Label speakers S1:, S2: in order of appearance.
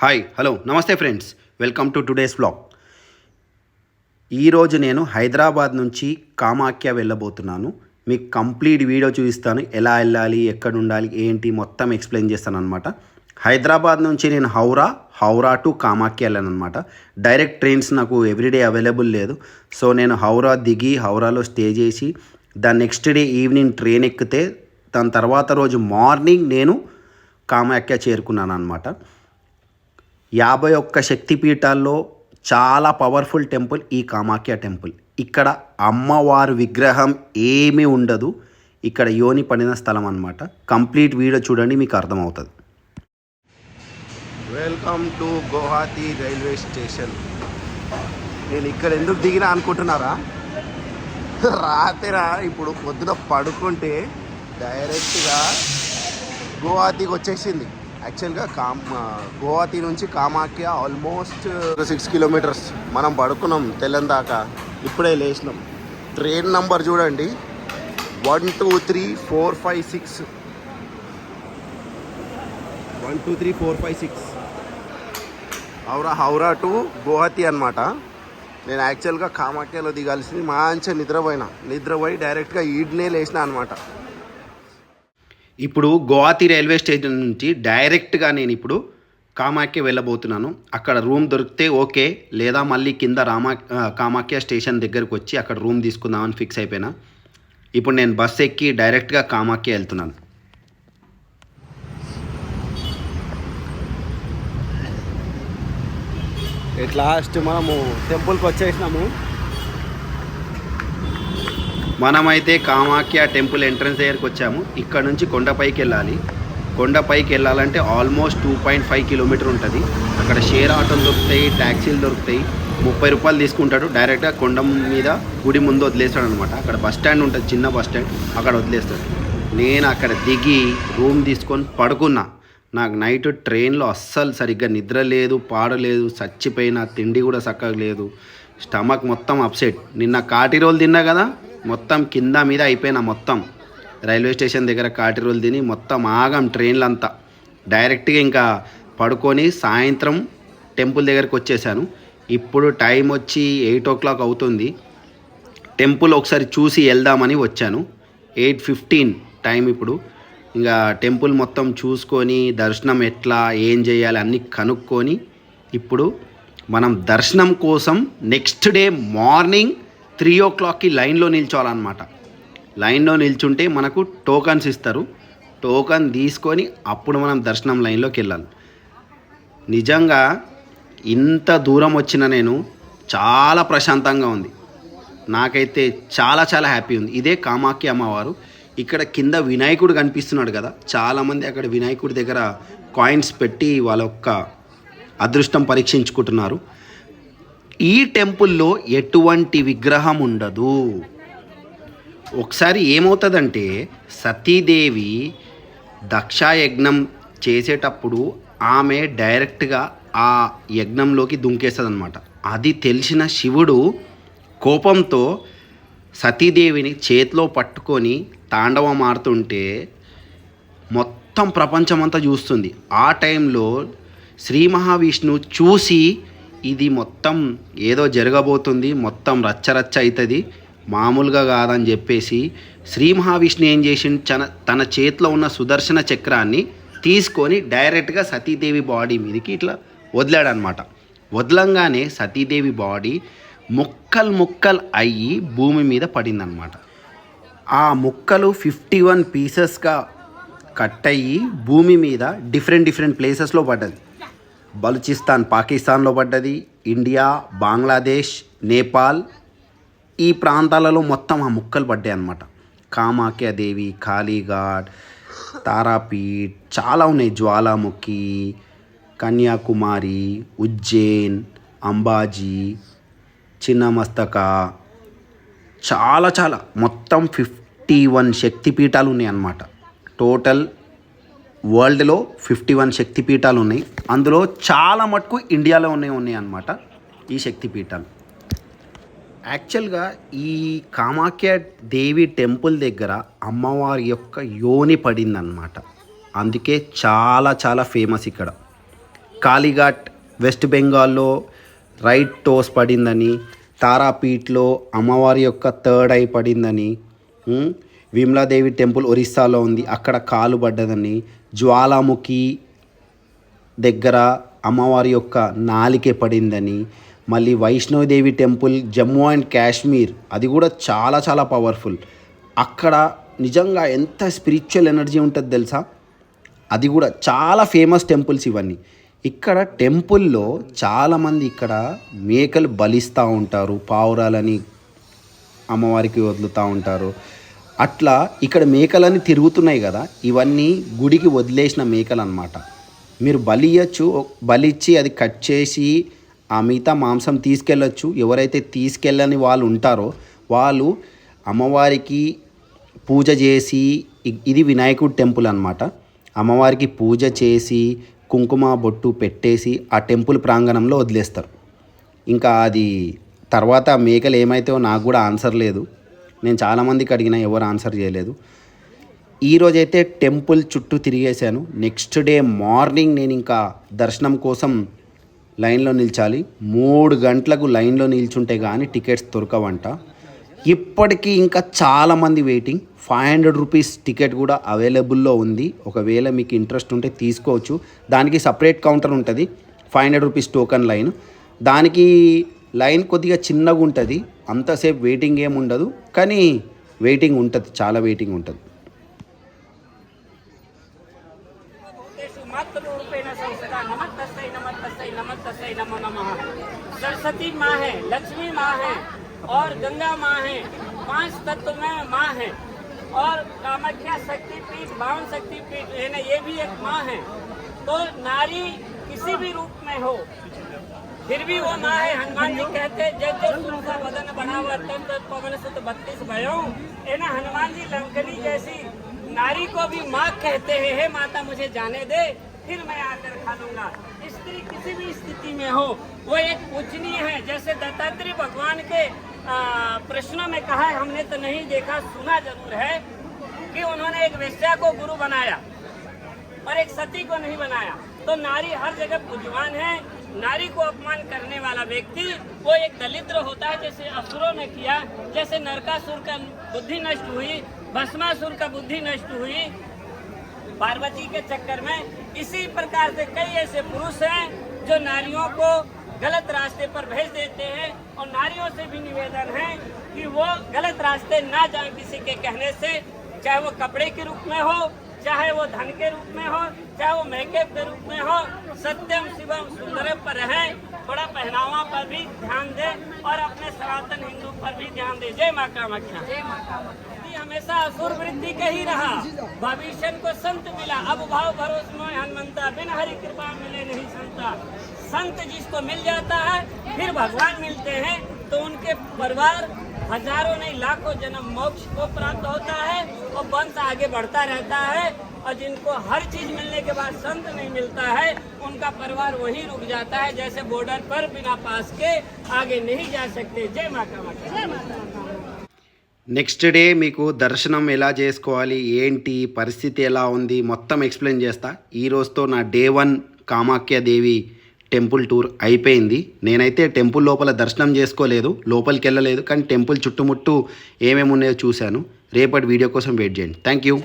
S1: Hi hello నమస్తే friends, welcome to today's vlog. ఈరోజు నేను హైదరాబాద్ నుంచి కామాఖ్య వెళ్ళబోతున్నాను. మీకు కంప్లీట్ వీడియో చూపిస్తాను. ఎలా వెళ్ళాలి, ఎక్కడ ఉండాలి, ఏంటి మొత్తం ఎక్స్ప్లెయిన్ చేస్తాను అనమాట. హైదరాబాద్ నుంచి నేను హౌరా టు కామాఖ్య వెళ్ళాను అనమాట. డైరెక్ట్ ట్రైన్స్ నాకు ఎవ్రీడే అవైలబుల్ లేదు. సో నేను హౌరా దిగి హౌరాలో స్టే చేసి దాని నెక్స్ట్ డే ఈవినింగ్ ట్రైన్ ఎక్కితే దాని తర్వాత రోజు మార్నింగ్ నేను కామాఖ్య చేరుకున్నాను అనమాట. 51 శక్తిపీఠాల్లో చాలా పవర్ఫుల్ టెంపుల్ ఈ కామాఖ్య టెంపుల్. ఇక్కడ అమ్మవారి విగ్రహం ఏమీ ఉండదు. ఇక్కడ యోని పడిన స్థలం అన్నమాట. కంప్లీట్ వీడియో చూడండి, మీకు అర్థమవుతుంది. Welcome to Guwahati railway station. నేను ఇక్కడ ఎందుకు దిగినా అనుకుంటున్నారా? రాత్రి ఇప్పుడు పొద్దున పడుకుంటే డైరెక్ట్గా గువాహతికి వచ్చేసింది. యాక్చువల్గా గువాహతి నుంచి కామాఖ్య ఆల్మోస్ట్ 6 కిలోమీటర్స్. మనం పడుకున్నాం తెల్లందాకా, ఇప్పుడే లేచినాం. ట్రైన్ నంబర్ చూడండి, 1 2 3 4 5 6 1 2 3 4 5 6 హౌరా టు గువాహతి అనమాట. నేను యాక్చువల్గా కామాఖ్యలో దిగాల్సింది. మంచిగా నిద్రపోయి డైరెక్ట్గా ఈడ్నే లేచిన అనమాట. ఇప్పుడు గువాహతి రైల్వే స్టేషన్ నుంచి డైరెక్ట్గా నేను ఇప్పుడు కామాఖ్య వెళ్ళబోతున్నాను. అక్కడ రూమ్ దొరికితే ఓకే, లేదా మళ్ళీ కింద కామాఖ్య స్టేషన్ దగ్గరకు వచ్చి అక్కడ రూమ్ తీసుకుందామని ఫిక్స్ అయిపోయినా. ఇప్పుడు నేను బస్ ఎక్కి డైరెక్ట్గా కామాఖ్య వెళ్తున్నాను. ఎట్ లాస్ట్ మనము టెంపుల్కి వచ్చేసినాము. మనమైతే కామాఖ్య టెంపుల్ ఎంట్రన్స్ దగ్గరికి వచ్చాము. ఇక్కడ నుంచి కొండపైకి వెళ్ళాలి. కొండపైకి వెళ్ళాలంటే ఆల్మోస్ట్ 2.5 కిలోమీటర్ ఉంటుంది. అక్కడ షేర్ ఆటోలు దొరుకుతాయి, ట్యాక్సీలు దొరుకుతాయి. 30 రూపాయలు తీసుకుంటాడు. డైరెక్ట్గా కొండ మీద గుడి ముందు వదిలేస్తాడు అనమాట. అక్కడ బస్ స్టాండ్ ఉంటుంది, చిన్న బస్ స్టాండ్, అక్కడ వదిలేస్తాడు. నేను అక్కడ దిగి రూమ్ తీసుకొని పడుకున్నా. నాకు నైట్ ట్రైన్లో అస్సలు సరిగ్గా నిద్ర లేదు, పాడలేదు, చచ్చిపోయినా. తిండి కూడా చక్కగా లేదు, స్టమక్ మొత్తం అప్సెట్. నిన్న కాటి రోల్ తిన్నా కదా, మొత్తం కింద మీద అయిపోయినా. మొత్తం రైల్వే స్టేషన్ దగ్గర కాటి రోల్ తిని మొత్తం ఆగం ట్రైన్లంతా. డైరెక్ట్గా ఇంకా పడుకొని సాయంత్రం టెంపుల్ దగ్గరికి వచ్చేసాను. ఇప్పుడు టైం వచ్చి 8 o'clock అవుతుంది. టెంపుల్ ఒకసారి చూసి వెళ్దామని వచ్చాను. 8:15 టైం ఇప్పుడు. ఇంకా టెంపుల్ మొత్తం చూసుకొని దర్శనం ఎట్లా ఏం చేయాలి అన్నీ కనుక్కొని ఇప్పుడు మనం దర్శనం కోసం నెక్స్ట్ డే మార్నింగ్ 3 o'clockకి లైన్లో నిల్చోవాలన్నమాట. లైన్లో నిల్చుంటే మనకు టోకన్స్ ఇస్తారు. టోకన్ తీసుకొని అప్పుడు మనం దర్శనం లైన్లోకి వెళ్ళాలి. నిజంగా ఇంత దూరం వచ్చిన నేను చాలా ప్రశాంతంగా ఉంది. నాకైతే చాలా చాలా హ్యాపీ ఉంది. ఇదే కామాఖ్య అమ్మవారు. ఇక్కడ కింద వినాయకుడు కనిపిస్తున్నాడు కదా, చాలామంది అక్కడ వినాయకుడి దగ్గర కాయిన్స్ పెట్టి వాళ్ళ యొక్క అదృష్టం పరీక్షించుకుంటున్నారు. ఈ టెంపుల్లో ఎటువంటి విగ్రహం ఉండదు. ఒకసారి ఏమవుతుందంటే, సతీదేవి దక్షయజ్ఞం చేసేటప్పుడు ఆమె డైరెక్ట్గా ఆ యజ్ఞంలోకి దుంకేస్తుంది అనమాట. అది తెలిసిన శివుడు కోపంతో సతీదేవిని చేతిలో పట్టుకొని తాండవం ఆడుతుంటే మొత్తం ప్రపంచమంతా చూస్తుంది. ఆ టైంలో శ్రీ మహావిష్ణువు చూసి ఇది మొత్తం ఏదో జరగబోతుంది, మొత్తం రచ్చరచ్చ అవుతుంది, మామూలుగా కాదని చెప్పేసి శ్రీ మహావిష్ణు ఏం చేసి తన చేతిలో ఉన్న సుదర్శన చక్రాన్ని తీసుకొని డైరెక్ట్గా సతీదేవి బాడీ మీదకి ఇట్లా వదిలాడనమాట. వదలంగానే సతీదేవి బాడీ ముక్కలు అయ్యి భూమి మీద పడిందనమాట. ఆ ముక్కలు 51 పీసెస్గా కట్ అయ్యి భూమి మీద డిఫరెంట్ ప్లేసెస్లో పడ్డది. బలూచిస్తాన్ పాకిస్తాన్లో పడ్డది, ఇండియా, బంగ్లాదేశ్, నేపాల్, ఈ ప్రాంతాలలో మొత్తం ఆ ముక్కలు పడ్డాయి అన్నమాట. కామాఖ్యాదేవి, కాళీఘాట్, తారాపీఠ్ చాలా ఉన్నాయి, జ్వాలాముఖి, కన్యాకుమారి, ఉజ్జయిన్, అంబాజీ, చిన్నమస్తక, చాలా మొత్తం 51 శక్తిపీఠాలు ఉన్నాయి అన్నమాట. టోటల్ వరల్డ్లో 51 శక్తిపీఠాలు ఉన్నాయి. అందులో చాలా మటుకు ఇండియాలో ఉన్నాయి అన్నమాట ఈ శక్తిపీఠాలు. యాక్చువల్గా ఈ కామాఖ్య దేవి టెంపుల్ దగ్గర అమ్మవారి యొక్క యోని పడిందన్నమాట. అందుకే చాలా ఫేమస్ ఇక్కడ. కాళీఘాట్ వెస్ట్ బెంగాల్లో రైట్ టోస్ పడిందని, తారాపీఠలో అమ్మవారి యొక్క థర్డ్ ఐ పడిందని, విమలాదేవి టెంపుల్ ఒరిస్సాలో ఉంది, అక్కడ కాలు పడ్డదని, జ్వాలాముఖి దగ్గర అమ్మవారి యొక్క నాలికే పడిందని, మళ్ళీ వైష్ణోదేవి టెంపుల్ జమ్మూ అండ్ కాశ్మీర్, అది కూడా చాలా చాలా పవర్ఫుల్. అక్కడ నిజంగా ఎంత స్పిరిచువల్ ఎనర్జీ ఉంటుంది తెలుసా. అది కూడా చాలా ఫేమస్ టెంపుల్స్ ఇవన్నీ. ఇక్కడ టెంపుల్లో చాలామంది ఇక్కడ మేకలు బలిస్తూ ఉంటారు, పావురాలని అమ్మవారికి వదులుతూ ఉంటారు. అట్లా ఇక్కడ మేకలన్నీ తిరుగుతున్నాయి కదా, ఇవన్నీ గుడికి వదిలేసిన మేకలు అన్నమాట. మీరు బలి ఇవ్వచ్చు, బలి ఇచ్చి అది కట్ చేసి ఆ మిగతా మాంసం తీసుకెళ్ళచ్చు. ఎవరైతే తీసుకెళ్ళని వాళ్ళు ఉంటారో వాళ్ళు అమ్మవారికి పూజ చేసి, ఇది వినాయకుడి టెంపుల్ అన్నమాట, అమ్మవారికి పూజ చేసి కుంకుమ బొట్టు పెట్టేసి ఆ టెంపుల్ ప్రాంగణంలో వదిలేస్తారు. ఇంకా అది తర్వాత మేకలు ఏమైతాయో నాకు కూడా ఆన్సర్ లేదు. నేను చాలామందికి అడిగినా ఎవరు ఆన్సర్ చేయలేదు. ఈరోజైతే టెంపుల్ చుట్టూ తిరిగేశాను. నెక్స్ట్ డే మార్నింగ్ నేను ఇంకా దర్శనం కోసం లైన్లో నిల్చాలి. 3 గంటలకు లైన్లో నిల్చుంటే కానీ టికెట్స్ దొరకవంట. ఇప్పటికీ ఇంకా చాలామంది వెయిటింగ్. 500 రూపీస్ టికెట్ కూడా అవైలబుల్లో ఉంది. ఒకవేళ మీకు ఇంట్రెస్ట్ ఉంటే తీసుకోవచ్చు. దానికి సపరేట్ కౌంటర్ ఉంటుంది, 500 రూపీస్ టోకన్ లైన్. దానికి లైన్ కొద్దిగా చిన్నగా ఉంటుంది, అంతసేపు వెయిటింగ్ ఏమి ఉండదు, కానీ వెయిటింగ్ ఉంటుంది, చాలా వెయిటింగ్ ఉంటుంది.
S2: सरस्वती माँ है, लक्ष्मी माँ है और गंगा माँ है, 5 तत्व में माँ है। और कामाख्या शक्तिपीठ, 52 शक्तिपीठ है ना, ये भी एक माँ है। तो नारी किसी भी रूप में हो फिर भी वो माँ है। हनुमान जी कहते जब जब तुमका बदन बढ़ावा तन तन पवन सुत 32 भयो, है ना। हनुमान जी लंकनी जैसी नारी को भी माँ कहते हैं, हे माता मुझे जाने दे, फिर मैं आकर खा लूंगा। स्त्री किसी भी स्थिति में हो वो एक पूजनीय है। जैसे दत्तात्रेय भगवान के प्रश्नों में कहा है, हमने तो नहीं देखा, सुना जरूर है कि उन्होंने एक वेश्या को गुरु बनाया और एक सती को नहीं बनाया। तो नारी हर जगह पूज्यवान है। नारी को अपमान करने वाला व्यक्ति वो एक दलिद्र होता है, जैसे असुरों ने किया, जैसे नरकासुर का बुद्धि नष्ट हुई, भस्मासुर का बुद्धि नष्ट हुई पार्वती के चक्कर में। इसी प्रकार से कई ऐसे पुरुष हैं जो नारियों को गलत रास्ते पर भेज देते हैं। और नारियों से भी निवेदन है कि वो गलत रास्ते ना जाएं किसी के कहने से, चाहे वो कपड़े के रूप में हो, चाहे वो धन के रूप में हो, चाहे वो मेकअप के रूप में हो। सत्यम शिवम सुंदरम पर है, थोड़ा पहनावा पर भी ध्यान दे और अपने सनातन हिंदू पर भी ध्यान दे। जय माँ कामाख्या। जय माँ कामाख्या। हमेशा असुर वृत्ति का ही रहा, भविष्य को संत मिला। अब भाव भरोस में हनुमंता, बिन हरि कृपा मिले नहीं संता। संत जिसको मिल जाता है फिर भगवान मिलते हैं, तो उनके परिवार हजारों नहीं लाखों जन्म मोक्ष को प्राप्त होता है और वंश आगे बढ़ता रहता है। और जिनको हर चीज मिलने के बाद संत नहीं मिलता है, उनका परिवार वहीं रुक जाता है, जैसे बॉर्डर पर बिना पास के आगे नहीं जा सकते। जय माता माता। जय माता।
S1: నెక్స్ట్ డే మీకు దర్శనం ఎలా చేసుకోవాలి, ఏంటి పరిస్థితి ఎలా ఉంది మొత్తం ఎక్స్ప్లెయిన్ చేస్తా. ఈ రోజుతో నా డే 1 కామాఖ్యాదేవి టెంపుల్ టూర్ అయిపోయింది. నేనైతే టెంపుల్ లోపల దర్శనం చేసుకోలేదు, లోపలికి వెళ్ళలేదు, కానీ టెంపుల్ చుట్టుముట్టు ఏమేమి ఉన్నాయో చూశాను. రేపటి వీడియో కోసం వెయిట్ చేయండి. Thank you.